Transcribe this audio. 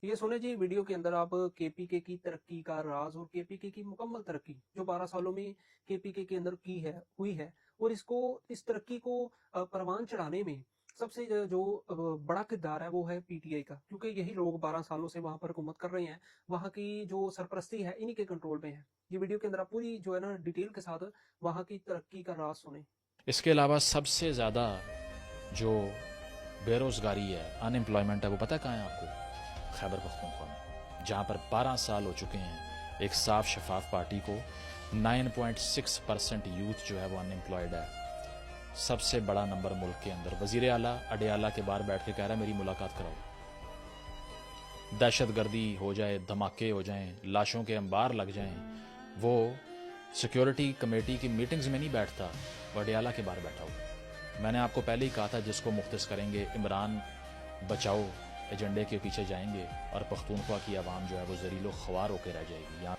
ये सुने जी वीडियो के अंदर आप केपीके की तरक्की का राज और केपीके की मुकम्मल तरक्की जो 12 सालों में केपीके के अंदर की है हुई है और इसको इस तरक्की को परवान चढ़ाने में सबसे जो बड़ा किरदार है वो है पीटीआई का, क्योंकि यही लोग 12 सालों से वहां पर हुकूमत कर रहे हैं। वहां की जो सरपरस्ती है इन्हीं के कंट्रोल में है। ये वीडियो के अंदर आप पूरी जो है ना डिटेल के साथ वहां की तरक्की का राज सुने। इसके अलावा सबसे ज़्यादा जो बेरोज़गारी है, अनएम्प्लॉयमेंट है, वो पता कहाँ है आपको? खैबर पख्तूनख्वा में, जहाँ पर 12 साल हो चुके हैं एक साफ शफाफ पार्टी को। 9.6% यूथ जो है वो अनएम्प्लॉयड है। सबसे बड़ा नंबर मुल्क के अंदर। वज़ीर आला अडयाला के बाहर बैठ के कह रहा है मेरी मुलाकात कराओ। दहशत गर्दी हो जाए, धमाके हो जाएं, लाशों के अंबार लग जाएं, वो सिक्योरिटी कमेटी की मीटिंग्स में नहीं बैठता, वो अडयाला के बाहर बैठा हुआ। मैंने आपको पहले ही कहा था जिसको मुख्तस करेंगे इमरान बचाओ एजेंडे के पीछे जाएंगे और पख्तूनख्वा की आवाम जो है वो जरीलो ख्वार होकर रह जाएगी। यहाँ